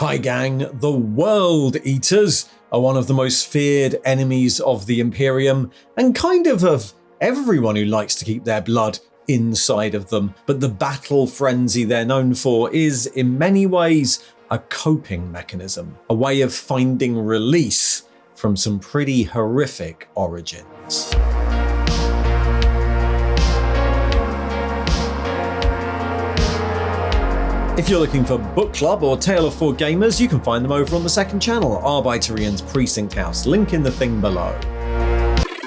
Hi gang, the World Eaters are one of the most feared enemies of the Imperium and kind of everyone who likes to keep their blood inside of them. But the battle frenzy they're known for is in many ways a coping mechanism, a way of finding release from some pretty horrific origins. If you're looking for Book Club or Tale of Four Gamers, you can find them over on the second channel, Arbitorian's Precinct House, link in the thing below.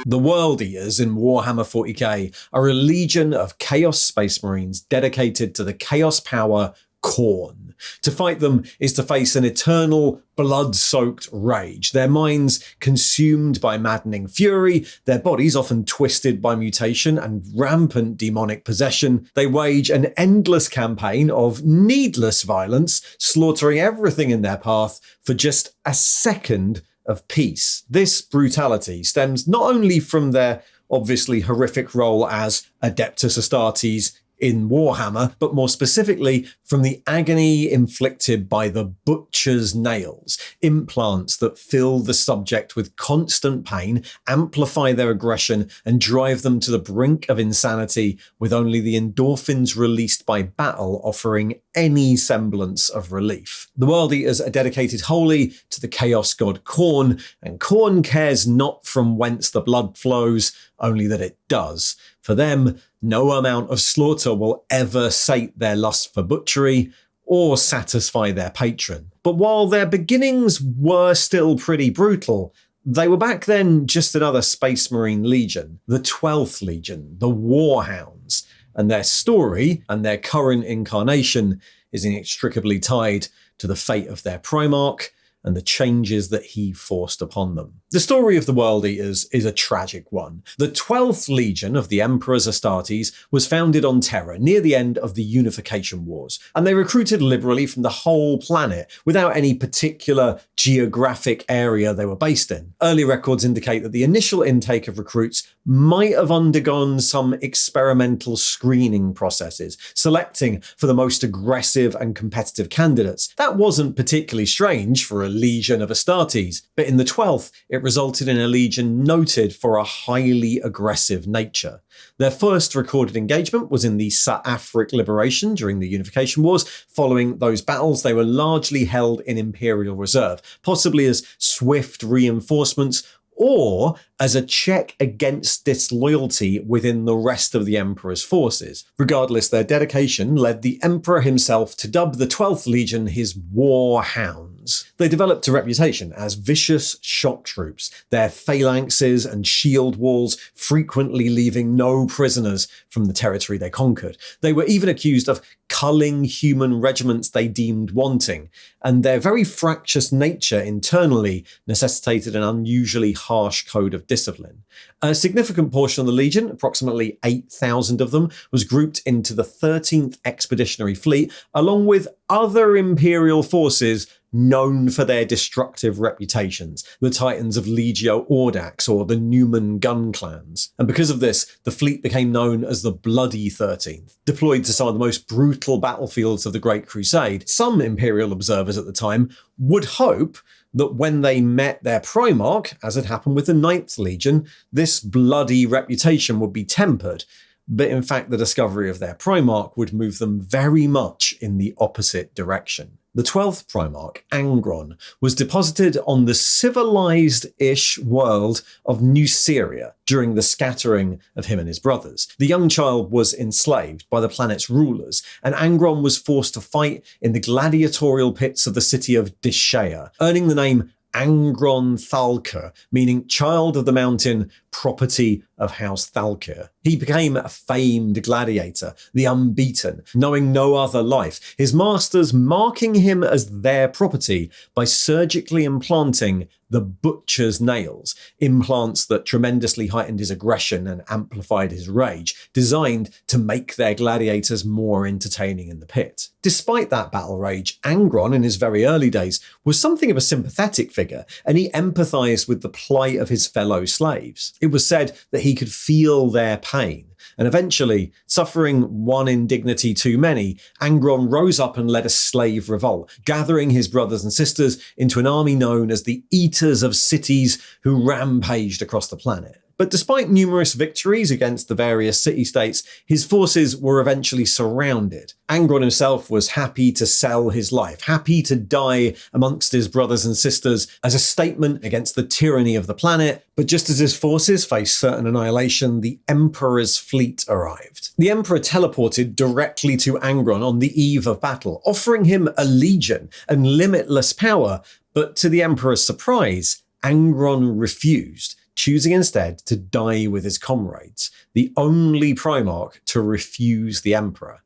The World Eaters in Warhammer 40k are a legion of Chaos Space Marines dedicated to the Chaos power Khorne. To fight them is to face an eternal, blood-soaked rage, their minds consumed by maddening fury, their bodies often twisted by mutation and rampant demonic possession. They wage an endless campaign of needless violence, slaughtering everything in their path for just a second of peace. This brutality stems not only from their obviously horrific role as Adeptus Astartes in Warhammer, but more specifically from the agony inflicted by the Butcher's nails, implants that fill the subject with constant pain, amplify their aggression, and drive them to the brink of insanity, with only the endorphins released by battle offering any semblance of relief. The World Eaters are dedicated wholly to the Chaos god Khorne, and Khorne cares not from whence the blood flows, only that it does. For them, no amount of slaughter will ever sate their lust for butchery or satisfy their patron. But while their beginnings were still pretty brutal, they were back then just another Space Marine Legion, the 12th Legion, the Warhounds, and their story and their current incarnation is inextricably tied to the fate of their Primarch and the changes that he forced upon them. The story of the World Eaters is a tragic one. The 12th Legion of the Emperor's Astartes was founded on Terra near the end of the Unification Wars, and they recruited liberally from the whole planet without any particular geographic area they were based in. Early records indicate that the initial intake of recruits might have undergone some experimental screening processes, selecting for the most aggressive and competitive candidates. That wasn't particularly strange for a legion of Astartes, but in the 12th, it resulted in a legion noted for a highly aggressive nature. Their first recorded engagement was in the Saafric Liberation during the Unification Wars. Following those battles, they were largely held in Imperial Reserve, possibly as swift reinforcements or as a check against disloyalty within the rest of the Emperor's forces. Regardless, their dedication led the Emperor himself to dub the 12th Legion his War Hounds. They developed a reputation as vicious shock troops, their phalanxes and shield walls frequently leaving no prisoners from the territory they conquered. They were even accused of culling human regiments they deemed wanting, and their very fractious nature internally necessitated an unusually harsh code of discipline. A significant portion of the Legion, approximately 8,000 of them, was grouped into the 13th Expeditionary Fleet, along with other Imperial forces known for their destructive reputations, the Titans of Legio Audax or the Newman gun clans. And because of this, the fleet became known as the Bloody 13th. Deployed to some of the most brutal battlefields of the Great Crusade, some Imperial observers at the time would hope that when they met their Primarch, as had happened with the 9th Legion, this bloody reputation would be tempered. But in fact, the discovery of their Primarch would move them very much in the opposite direction. The 12th Primarch, Angron, was deposited on the civilized-ish world of Nuceria during the scattering of him and his brothers. The young child was enslaved by the planet's rulers, and Angron was forced to fight in the gladiatorial pits of the city of Dishea, earning the name Angron Thalkir, meaning child of the mountain, property of House Thalkir. He became a famed gladiator, the unbeaten, knowing no other life, his masters marking him as their property by surgically implanting the Butcher's nails, implants that tremendously heightened his aggression and amplified his rage, designed to make their gladiators more entertaining in the pit. Despite that battle rage, Angron, in his very early days, was something of a sympathetic figure, and he empathized with the plight of his fellow slaves. It was said that he could feel their pain, and eventually, suffering one indignity too many, Angron rose up and led a slave revolt, gathering his brothers and sisters into an army known as the Eaters of Cities, who rampaged across the planet. But despite numerous victories against the various city-states, his forces were eventually surrounded. Angron himself was happy to sell his life, happy to die amongst his brothers and sisters as a statement against the tyranny of the planet. But just as his forces faced certain annihilation, the Emperor's fleet arrived. The Emperor teleported directly to Angron on the eve of battle, offering him a legion and limitless power. But to the Emperor's surprise, Angron refused, choosing instead to die with his comrades, the only Primarch to refuse the Emperor.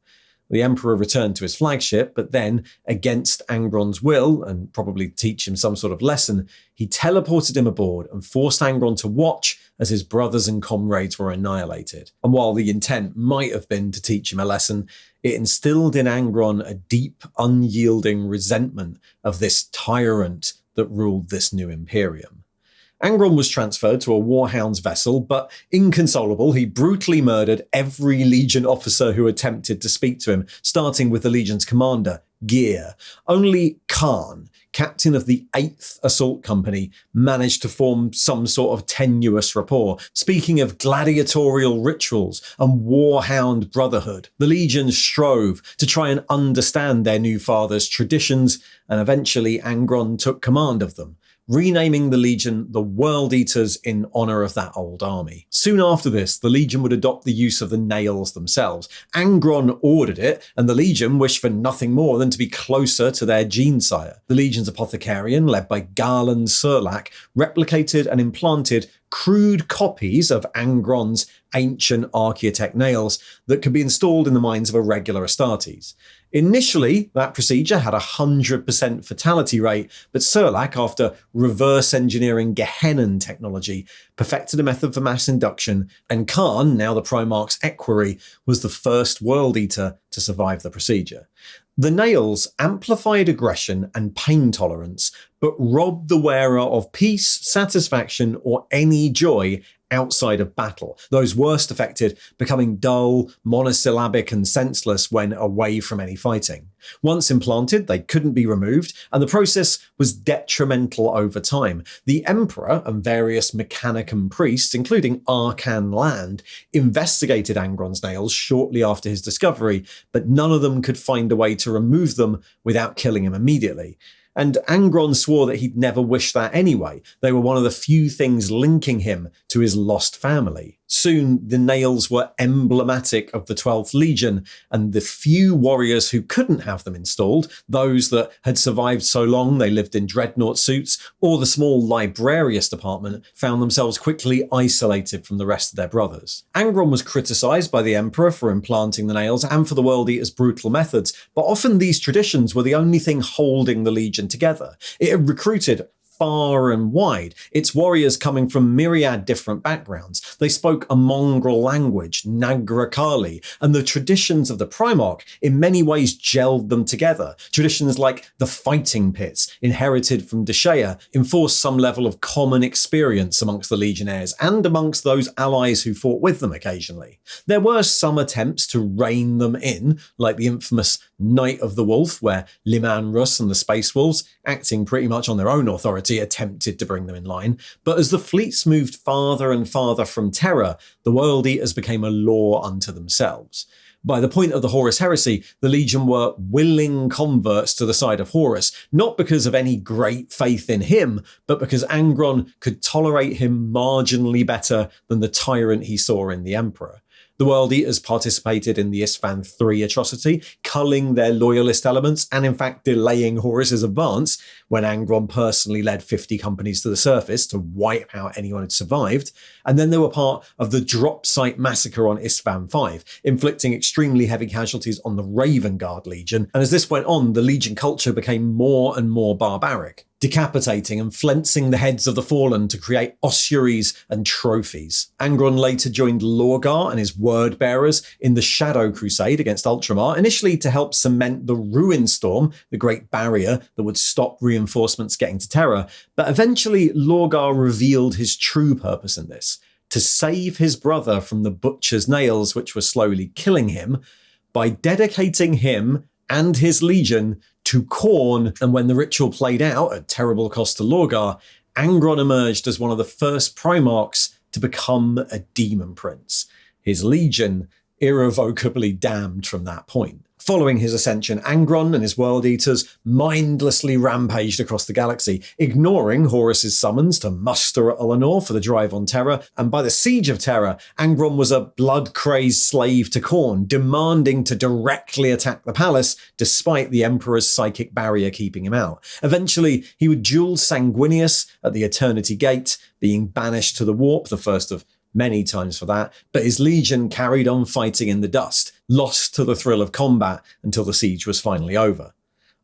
The Emperor returned to his flagship, but then, against Angron's will, and probably to teach him some sort of lesson, he teleported him aboard and forced Angron to watch as his brothers and comrades were annihilated. And while the intent might have been to teach him a lesson, it instilled in Angron a deep, unyielding resentment of this tyrant that ruled this new Imperium. Angron was transferred to a Warhound's vessel, but inconsolable, he brutally murdered every Legion officer who attempted to speak to him, starting with the Legion's commander, Gear. Only Khorne, captain of the 8th Assault Company, managed to form some sort of tenuous rapport, speaking of gladiatorial rituals and Warhound brotherhood. The Legion strove to try and understand their new father's traditions, and eventually Angron took command of them, renaming the Legion the World Eaters in honour of that old army. Soon after this, the Legion would adopt the use of the nails themselves. Angron ordered it, and the Legion wished for nothing more than to be closer to their gene-sire. The Legion's apothecarian, led by Garland Surlac, replicated and implanted crude copies of Angron's ancient archaeotech nails that could be installed in the minds of irregular Astartes. Initially, that procedure had a 100% fatality rate, but Surlac, after reverse engineering Gehenna technology, perfected a method for mass induction, and Khorne, now the Primarch's equerry, was the first World Eater to survive the procedure. The nails amplified aggression and pain tolerance, but robbed the wearer of peace, satisfaction, or any joy outside of battle, those worst affected becoming dull, monosyllabic, and senseless when away from any fighting. Once implanted, they couldn't be removed, and the process was detrimental over time. The Emperor and various Mechanicum priests, including Arcan Land, investigated Angron's nails shortly after his discovery, but none of them could find a way to remove them without killing him immediately. And Angron swore that he'd never wish that anyway. They were one of the few things linking him to his lost family. Soon, the nails were emblematic of the 12th Legion, and the few warriors who couldn't have them installed, those that had survived so long they lived in dreadnought suits, or the small librarius department, found themselves quickly isolated from the rest of their brothers. Angron was criticised by the Emperor for implanting the nails and for the World Eater's brutal methods, but often these traditions were the only thing holding the Legion together. It had recruited far and wide, its warriors coming from myriad different backgrounds. They spoke a mongrel language, Nagra Kali, and the traditions of the Primarch in many ways gelled them together. Traditions like the fighting pits, inherited from Deshea, enforced some level of common experience amongst the Legionnaires and amongst those allies who fought with them occasionally. There were some attempts to rein them in, like the infamous Night of the Wolf, where Liman Rus and the Space Wolves, acting pretty much on their own authority, attempted to bring them in line. But as the fleets moved farther and farther from Terra, the World Eaters became a law unto themselves. By the point of the Horus Heresy, the Legion were willing converts to the side of Horus, not because of any great faith in him, but because Angron could tolerate him marginally better than the tyrant he saw in the Emperor. The World Eaters participated in the Isstvan III atrocity, culling their loyalist elements and in fact delaying Horus's advance when Angron personally led 50 companies to the surface to wipe out anyone who'd survived. And then they were part of the drop site massacre on Isstvan V, inflicting extremely heavy casualties on the Raven Guard Legion. And as this went on, the Legion culture became more and more barbaric, decapitating and flensing the heads of the fallen to create ossuaries and trophies. Angron later joined Lorgar and his word-bearers in the Shadow Crusade against Ultramar, initially to help cement the Ruin Storm, the great barrier that would stop reinforcements getting to Terra, but eventually Lorgar revealed his true purpose in this: to save his brother from the butcher's nails which were slowly killing him by dedicating him and his legion to Khorne. And when the ritual played out at terrible cost to Lorgar, Angron emerged as one of the first Primarchs to become a demon prince. His legion irrevocably damned from that point. Following his ascension, Angron and his World Eaters mindlessly rampaged across the galaxy, ignoring Horus's summons to muster at Eleanor for the drive on Terra, and by the Siege of Terra, Angron was a blood-crazed slave to Khorne, demanding to directly attack the palace despite the Emperor's psychic barrier keeping him out. Eventually, he would duel Sanguinius at the Eternity Gate, being banished to the Warp, the first of many times for that, but his legion carried on fighting in the dust, lost to the thrill of combat until the siege was finally over.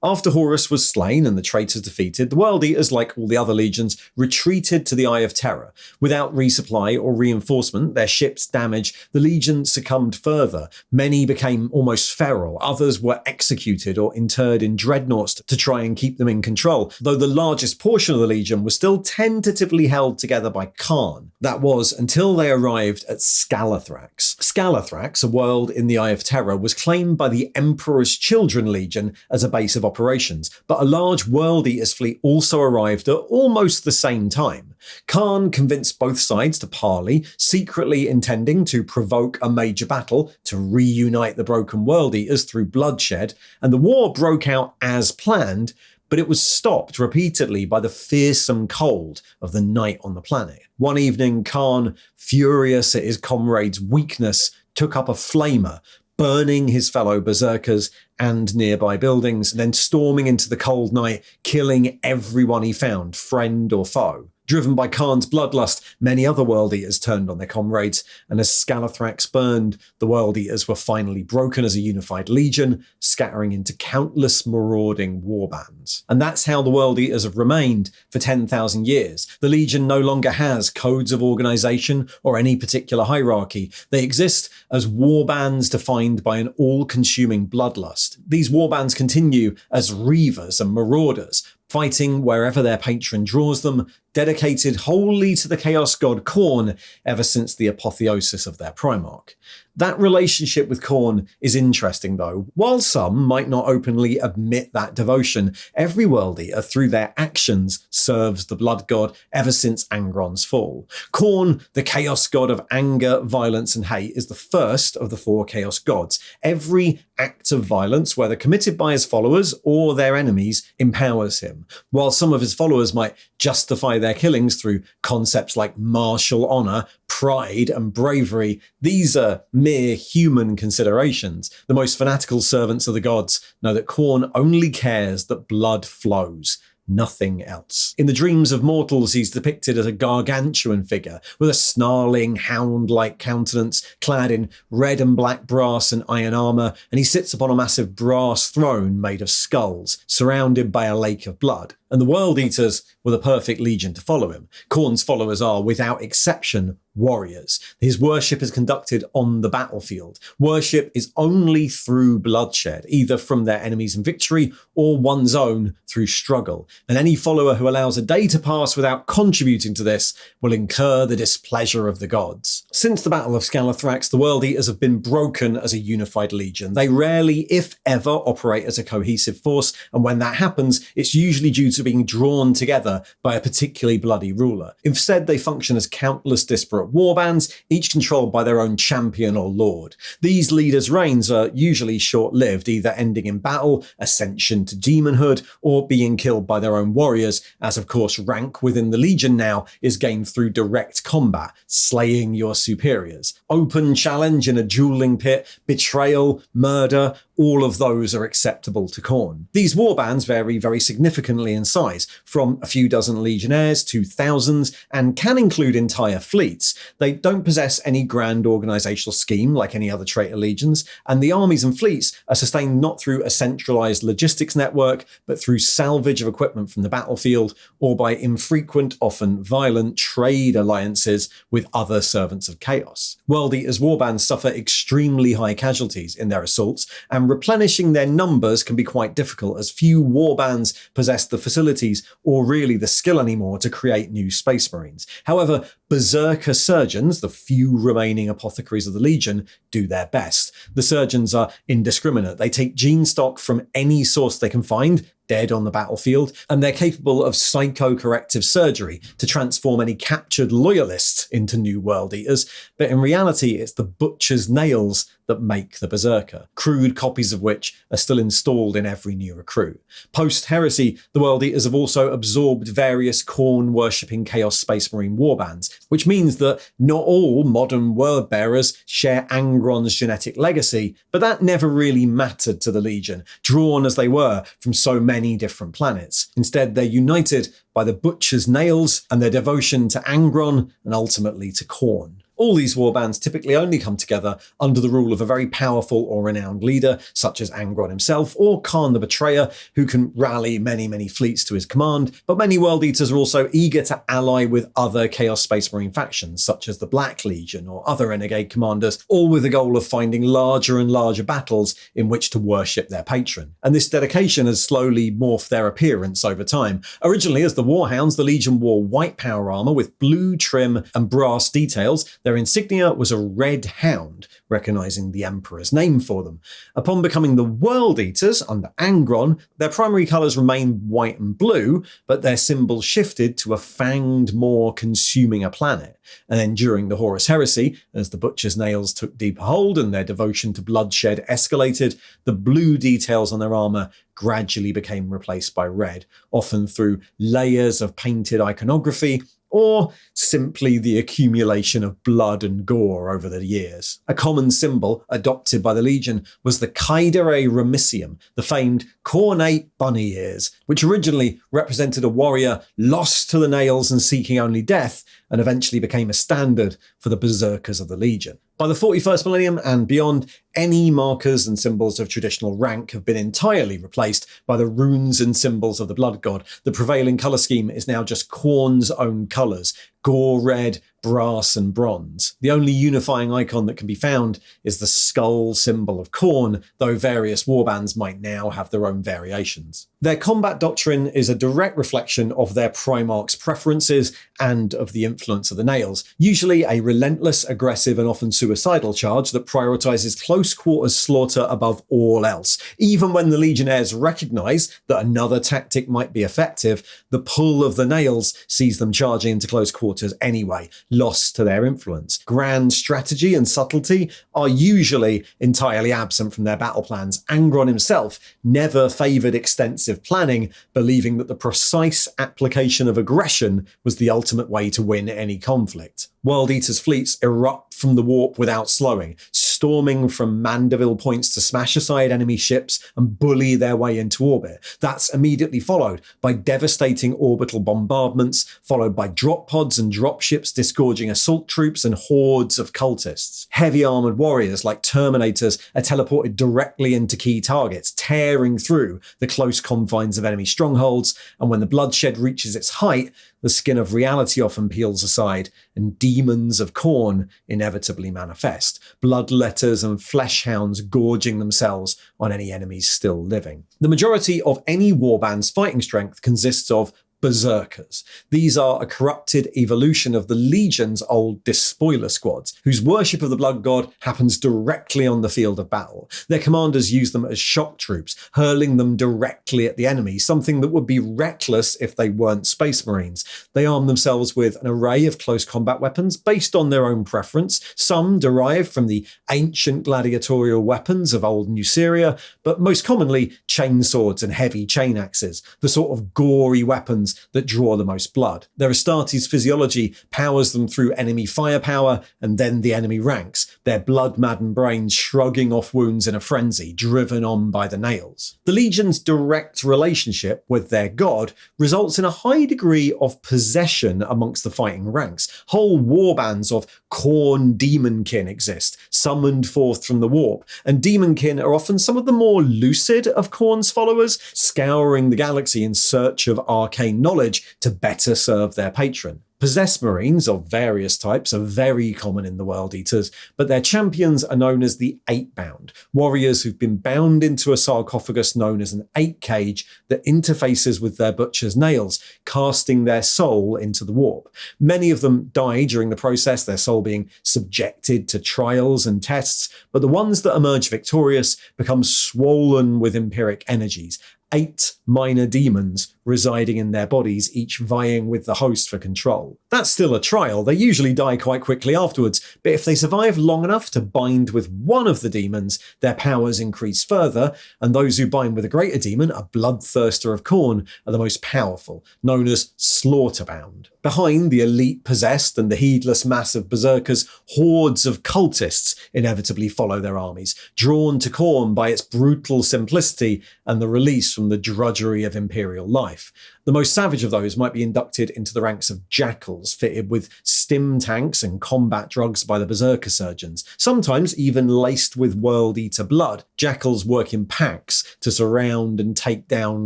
After Horus was slain and the traitors defeated, the World Eaters, like all the other legions, retreated to the Eye of Terror. Without resupply or reinforcement, their ships damaged, the legion succumbed further. Many became almost feral, others were executed or interred in dreadnoughts to try and keep them in control, though the largest portion of the legion was still tentatively held together by Karl. That was until they arrived at Skalathrax. Skalathrax, a world in the Eye of Terror, was claimed by the Emperor's Children Legion as a base of operations, but a large World Eaters fleet also arrived at almost the same time. Khorne convinced both sides to parley, secretly intending to provoke a major battle to reunite the broken World Eaters through bloodshed, and the war broke out as planned, but it was stopped repeatedly by the fearsome cold of the night on the planet. One evening, Khorne, furious at his comrade's weakness, took up a flamer, burning his fellow berserkers and nearby buildings, then storming into the cold night, killing everyone he found, friend or foe. Driven by Khorne's bloodlust, many other World Eaters turned on their comrades, and as Skalathrax burned, the World Eaters were finally broken as a unified legion, scattering into countless marauding warbands. And that's how the World Eaters have remained for 10,000 years. The Legion no longer has codes of organization or any particular hierarchy. They exist as warbands defined by an all-consuming bloodlust. These warbands continue as reavers and marauders, fighting wherever their patron draws them, dedicated wholly to the Chaos God Khorne ever since the apotheosis of their Primarch. That relationship with Khorne is interesting though. While some might not openly admit that devotion, every World Eater through their actions serves the Blood God ever since Angron's fall. Khorne, the Chaos God of anger, violence and hate, is the first of the four Chaos Gods. Every act of violence, whether committed by his followers or their enemies, empowers him. While some of his followers might justify their killings through concepts like martial honor, pride and bravery, these are mere human considerations. The most fanatical servants of the gods know that Khorne only cares that blood flows, nothing else. In the dreams of mortals, he's depicted as a gargantuan figure with a snarling, hound-like countenance, clad in red and black brass and iron armor, and he sits upon a massive brass throne made of skulls, surrounded by a lake of blood. And the World Eaters were the perfect legion to follow him. Khorne's followers are, without exception, warriors. His worship is conducted on the battlefield. Worship is only through bloodshed, either from their enemies in victory or one's own through struggle. And any follower who allows a day to pass without contributing to this will incur the displeasure of the gods. Since the Battle of Skalathrax, the World Eaters have been broken as a unified legion. They rarely, if ever, operate as a cohesive force, and when that happens, it's usually due to being drawn together by a particularly bloody ruler. Instead, they function as countless disparate warbands, each controlled by their own champion or lord. These leaders' reigns are usually short-lived, either ending in battle, ascension to demonhood, or being killed by their own warriors, as of course rank within the legion now is gained through direct combat, slaying your superiors. Open challenge in a dueling pit, betrayal, murder, all of those are acceptable to Khorne. These warbands vary very significantly in size, from a few dozen legionnaires to thousands, and can include entire fleets. They don't possess any grand organizational scheme like any other traitor legions, and the armies and fleets are sustained not through a centralized logistics network, but through salvage of equipment from the battlefield, or by infrequent, often violent trade alliances with other servants of chaos. World Eaters warbands suffer extremely high casualties in their assaults, and replenishing their numbers can be quite difficult, as few warbands possess the facility facilities or really the skill anymore to create new Space Marines. However, Berserker surgeons, the few remaining apothecaries of the Legion, do their best. The surgeons are indiscriminate. They take gene stock from any source they can find, dead on the battlefield, and they're capable of psycho-corrective surgery to transform any captured loyalists into new World Eaters, but in reality it's the butcher's nails that make the Berserker, crude copies of which are still installed in every new recruit. Post-Heresy, the World Eaters have also absorbed various Khorne-worshipping Chaos Space Marine warbands, which means that not all modern word-bearers share Angron's genetic legacy, but that never really mattered to the Legion, drawn as they were from so many different planets. Instead, they're united by the Butcher's nails and their devotion to Angron and ultimately to Khorne. All these warbands typically only come together under the rule of a very powerful or renowned leader, such as Angron himself or Karl the Betrayer, who can rally many fleets to his command, but many World Eaters are also eager to ally with other Chaos Space Marine factions, such as the Black Legion or other renegade commanders, all with the goal of finding larger and larger battles in which to worship their patron. And this dedication has slowly morphed their appearance over time. Originally, as the Warhounds, the Legion wore white power armor with blue trim and brass details. Their insignia was a red hound, recognizing the Emperor's name for them. Upon becoming the World Eaters under Angron, their primary colors remained white and blue, but their symbol shifted to a fanged maw consuming a planet. And then during the Horus Heresy, as the Butcher's nails took deeper hold and their devotion to bloodshed escalated, the blue details on their armor gradually became replaced by red, often through layers of painted iconography, or simply the accumulation of blood and gore over the years. A common symbol adopted by the Legion was the Caedere Remisium, the famed cornate bunny ears, which originally represented a warrior lost to the nails and seeking only death, and eventually became a standard for the Berserkers of the Legion. By the 41st millennium and beyond, any markers and symbols of traditional rank have been entirely replaced by the runes and symbols of the Blood God. The prevailing colour scheme is now just Khorne's own colours: gore red, brass and bronze. The only unifying icon that can be found is the skull symbol of Khorne, though various warbands might now have their own variations. Their combat doctrine is a direct reflection of their Primarch's preferences and of the influence of the Nails, usually a relentless, aggressive and often suicidal charge that prioritises close quarters slaughter above all else. Even when the Legionnaires recognise that another tactic might be effective, the pull of the Nails sees them charging into close quarters anyway, lost to their influence. Grand strategy and subtlety are usually entirely absent from their battle plans. Angron himself never favoured extensive planning, believing that the precise application of aggression was the ultimate way to win any conflict. World Eaters' fleets erupt from the warp without slowing, storming from Mandeville points to smash aside enemy ships and bully their way into orbit. That's immediately followed by devastating orbital bombardments, followed by drop pods and dropships disgorging assault troops and hordes of cultists. Heavy armoured warriors like Terminators are teleported directly into key targets, tearing through the close confines of enemy strongholds, and when the bloodshed reaches its height, the skin of reality often peels aside, and demons of Khorne inevitably manifest, bloodletters and fleshhounds gorging themselves on any enemies still living. The majority of any warband's fighting strength consists of Berserkers. These are a corrupted evolution of the Legion's old Despoiler squads, whose worship of the Blood God happens directly on the field of battle. Their commanders use them as shock troops, hurling them directly at the enemy, something that would be reckless if they weren't Space Marines. They arm themselves with an array of close combat weapons based on their own preference, some derived from the ancient gladiatorial weapons of old New Syria, but most commonly chainswords and heavy chain axes, the sort of gory weapons that draw the most blood. Their Astartes physiology powers them through enemy firepower and then the enemy ranks, their blood-maddened brains shrugging off wounds in a frenzy, driven on by the Nails. The Legion's direct relationship with their god results in a high degree of possession amongst the fighting ranks. Whole warbands of Khorne demonkin exist, summoned forth from the warp, and demonkin are often some of the more lucid of Khorne's followers, scouring the galaxy in search of arcane knowledge to better serve their patron. Possessed Marines of various types are very common in the World Eaters, but their champions are known as the Eightbound, warriors who've been bound into a sarcophagus known as an eight cage that interfaces with their butcher's nails, casting their soul into the warp. Many of them die during the process, their soul being subjected to trials and tests, but the ones that emerge victorious become swollen with empiric energies. 8 minor demons residing in their bodies, each vying with the host for control. That's still a trial. They usually die quite quickly afterwards, but if they survive long enough to bind with one of the demons, their powers increase further, and those who bind with a greater demon, a bloodthirster of Khorne, are the most powerful, known as Slaughterbound. Behind the elite possessed and the heedless mass of berserkers, hordes of cultists inevitably follow their armies, drawn to Khorne by its brutal simplicity and the release from the drudgery of imperial life. The most savage of those might be inducted into the ranks of jackals, fitted with stim tanks and combat drugs by the berserker surgeons, sometimes even laced with World Eater blood. Jackals work in packs to surround and take down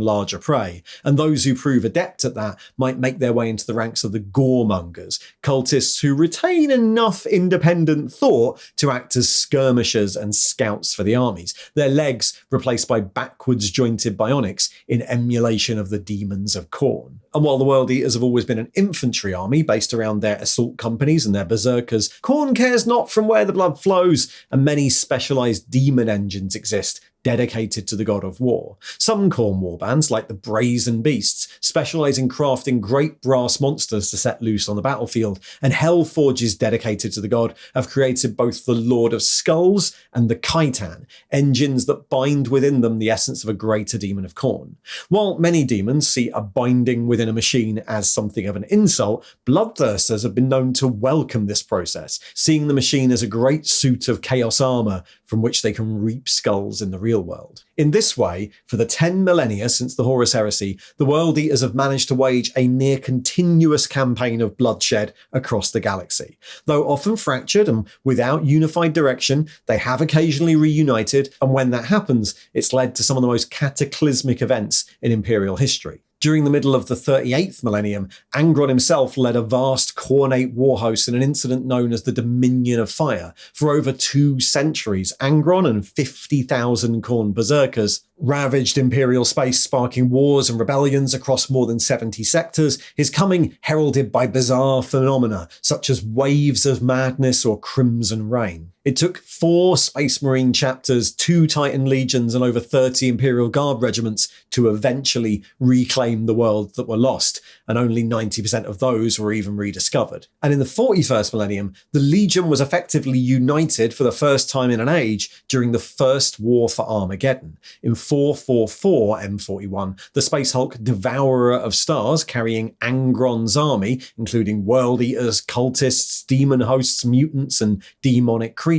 larger prey, and those who prove adept at that might make their way into the ranks of the goremongers, cultists who retain enough independent thought to act as skirmishers and scouts for the armies, their legs replaced by backwards jointed bionics in emulation of the demons of Khorne. And while the World Eaters have always been an infantry army based around their assault companies and their berserkers, Khorne cares not from where the blood flows, and many specialised demon engines exist dedicated to the god of war. Some Khorne warbands, like the Brazen Beasts, specialise in crafting great brass monsters to set loose on the battlefield, and Hell Forges dedicated to the god have created both the Lord of Skulls and the Khitan, engines that bind within them the essence of a greater demon of Khorne. While many demons see a binding within a machine as something of an insult, bloodthirsters have been known to welcome this process, seeing the machine as a great suit of chaos armour from which they can reap skulls in the real world. In this way, for the 10 millennia since the Horus Heresy, the World Eaters have managed to wage a near continuous campaign of bloodshed across the galaxy. Though often fractured and without unified direction, they have occasionally reunited, and when that happens, it's led to some of the most cataclysmic events in Imperial history. During the middle of the 38th millennium, Angron himself led a vast Khornate war host in an incident known as the Dominion of Fire. For over 2 centuries, Angron and 50,000 Khorne berserkers ravaged Imperial space, sparking wars and rebellions across more than 70 sectors, his coming heralded by bizarre phenomena such as waves of madness or crimson rain. It took 4 Space Marine chapters, 2 Titan legions, and over 30 Imperial Guard regiments to eventually reclaim the world that were lost, and only 90% of those were even rediscovered. And in the 41st millennium, the Legion was effectively united for the first time in an age during the First War for Armageddon. In 444 M41, the Space Hulk Devourer of Stars, carrying Angron's army, including World Eaters, cultists, demon hosts, mutants, and demonic creatures,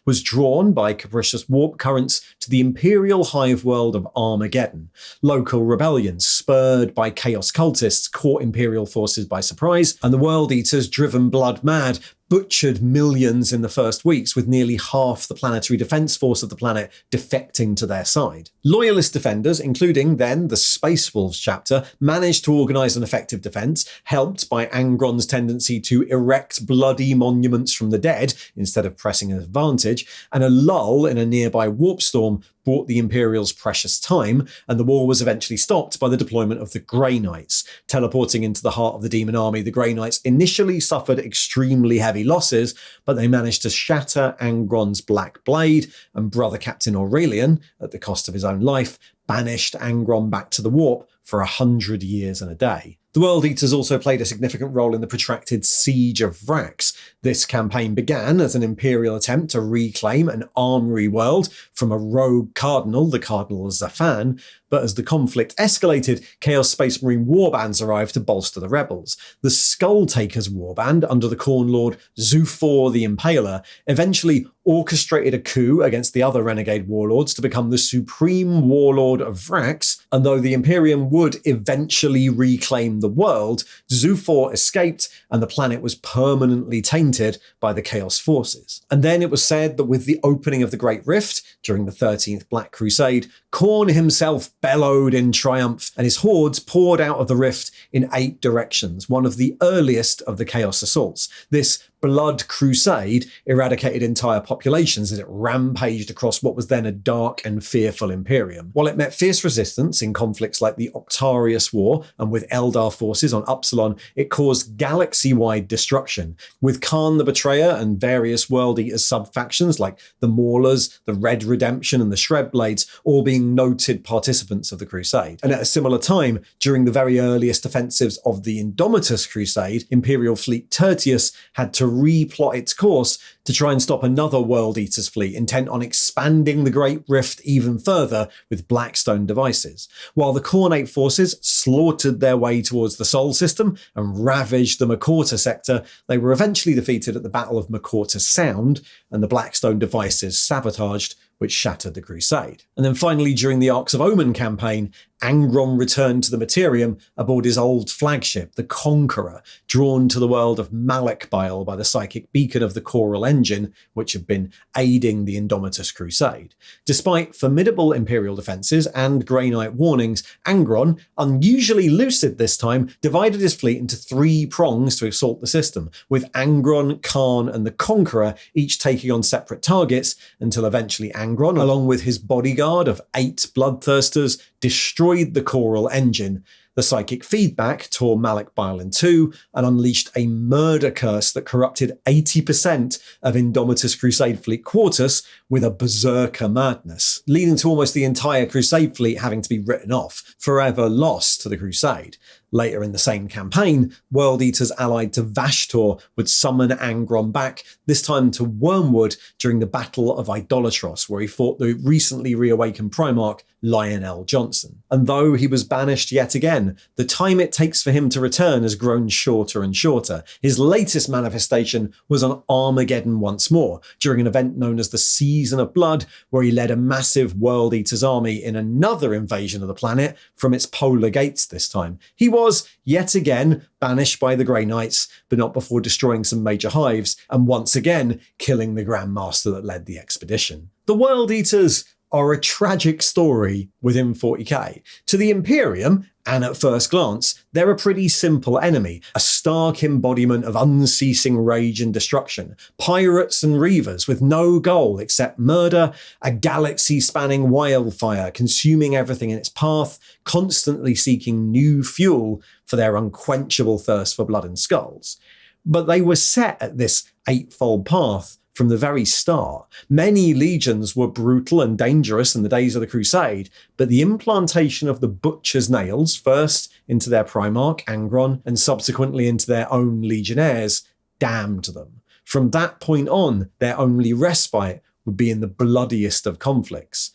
was drawn by capricious warp currents to the Imperial hive world of Armageddon. Local rebellions, spurred by chaos cultists, caught Imperial forces by surprise, and the World Eaters, driven blood mad, butchered millions in the first weeks, with nearly half the planetary defence force of the planet defecting to their side. Loyalist defenders, including then the Space Wolves chapter, managed to organise an effective defence, helped by Angron's tendency to erect bloody monuments from the dead instead of pressing an advantage, and a lull in a nearby warp storm bought the Imperials precious time, and the war was eventually stopped by the deployment of the Grey Knights. Teleporting into the heart of the demon army, the Grey Knights initially suffered extremely heavy losses, but they managed to shatter Angron's Black Blade, and Brother Captain Aurelian, at the cost of his own life, banished Angron back to the warp for 100 years and a day. The World Eaters also played a significant role in the protracted Siege of Vrax. This campaign began as an Imperial attempt to reclaim an armory world from a rogue cardinal, the Cardinal Zafan, but as the conflict escalated, Chaos Space Marine warbands arrived to bolster the rebels. The Skull Takers warband, under the Khorne Lord Zufor the Impaler, eventually orchestrated a coup against the other renegade warlords to become the supreme warlord of Vrax, and though the Imperium would eventually reclaim the world, Zufar escaped and the planet was permanently tainted by the Chaos forces. And then it was said that with the opening of the Great Rift during the 13th Black Crusade, Khorne himself bellowed in triumph and his hordes poured out of the rift in 8 directions, one of the earliest of the Chaos assaults. This blood crusade eradicated entire populations as it rampaged across what was then a dark and fearful Imperium. While it met fierce resistance in conflicts like the Octarius War and with Eldar forces on Upsilon, it caused galaxy-wide destruction, with Khan the Betrayer and various World Eaters sub-factions like the Maulers, the Red Redemption and the Shredblades all being noted participants of the crusade. And at a similar time, during the very earliest offensives of the Indomitus Crusade, Imperial Fleet Tertius had to replot its course to try and stop another World Eaters fleet intent on expanding the Great Rift even further with Blackstone devices. While the Khornate forces slaughtered their way towards the Sol system and ravaged the Makorta sector, they were eventually defeated at the Battle of Makorta Sound and the Blackstone devices sabotaged, which shattered the crusade. And then finally, during the Arcs of Omen campaign, Angron returned to the Materium aboard his old flagship, the Conqueror, drawn to the world of Malakbile by the psychic beacon of the Choral Engine, which had been aiding the Indomitus Crusade. Despite formidable Imperial defences and Grey Knight warnings, Angron, unusually lucid this time, divided his fleet into 3 prongs to assault the system, with Angron, Khan and the Conqueror each taking on separate targets until eventually Angron, along with his bodyguard of 8 bloodthirsters, destroyed the Choral Engine. The psychic feedback tore Malakbile in 2 and unleashed a murder curse that corrupted 80% of Indomitus Crusade Fleet Quartus with a berserker madness, leading to almost the entire Crusade fleet having to be written off, forever lost to the Crusade. Later in the same campaign, World Eaters allied to Vashtor would summon Angron back, this time to Wormwood during the Battle of Idolatros, where he fought the recently reawakened Primarch Lionel Johnson. And though he was banished yet again, the time it takes for him to return has grown shorter and shorter. His latest manifestation was on Armageddon once more, during an event known as the Season of Blood, where he led a massive World Eaters army in another invasion of the planet from its polar gates this time. He was, yet again, banished by the Grey Knights, but not before destroying some major hives, and once again killing the Grand Master that led the expedition. The World Eaters are a tragic story within 40k. To the Imperium, and at first glance, they're a pretty simple enemy, a stark embodiment of unceasing rage and destruction, pirates and reavers with no goal except murder, a galaxy-spanning wildfire consuming everything in its path, constantly seeking new fuel for their unquenchable thirst for blood and skulls. But they were set at this 8-fold path from the very start. Many legions were brutal and dangerous in the days of the Crusade, but the implantation of the Butcher's Nails, first into their Primarch, Angron, and subsequently into their own legionnaires, damned them. From that point on, their only respite would be in the bloodiest of conflicts.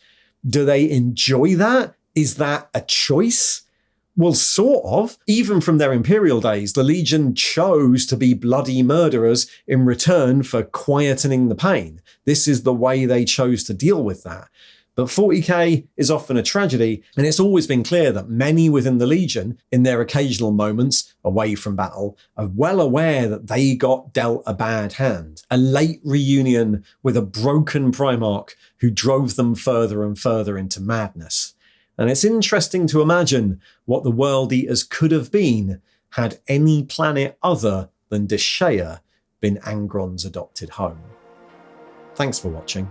Do they enjoy that? Is that a choice? Well, sort of. Even from their Imperial days, the Legion chose to be bloody murderers in return for quietening the pain. This is the way they chose to deal with that. But 40k is often a tragedy, and it's always been clear that many within the Legion, in their occasional moments away from battle, are well aware that they got dealt a bad hand. A late reunion with a broken Primarch who drove them further and further into madness. And it's interesting to imagine what the World Eaters could have been had any planet other than Deshea been Angron's adopted home. Thanks for watching.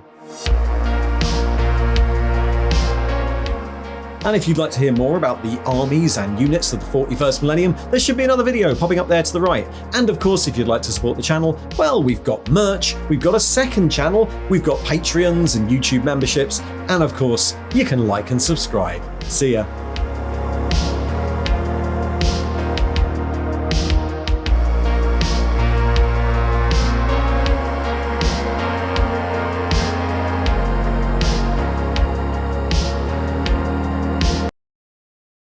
And if you'd like to hear more about the armies and units of the 41st millennium, there should be another video popping up there to the right. And of course, if you'd like to support the channel, well, we've got merch, we've got a second channel, we've got Patreons and YouTube memberships, and of course, you can like and subscribe. See ya.